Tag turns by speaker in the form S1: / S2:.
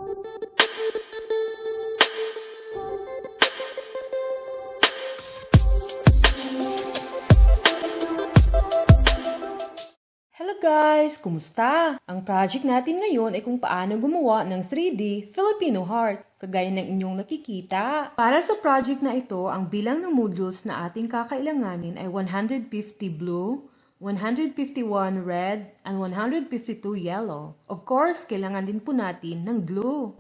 S1: Hello guys! Kumusta? Ang project natin ngayon ay kung paano gumawa ng 3D Filipino heart, kagaya ng inyong nakikita. Para sa project na ito, ang bilang ng modules na ating kakailanganin ay 150 blue, 151 red, and 152 yellow. Of course, kailangan din po natin ng glue.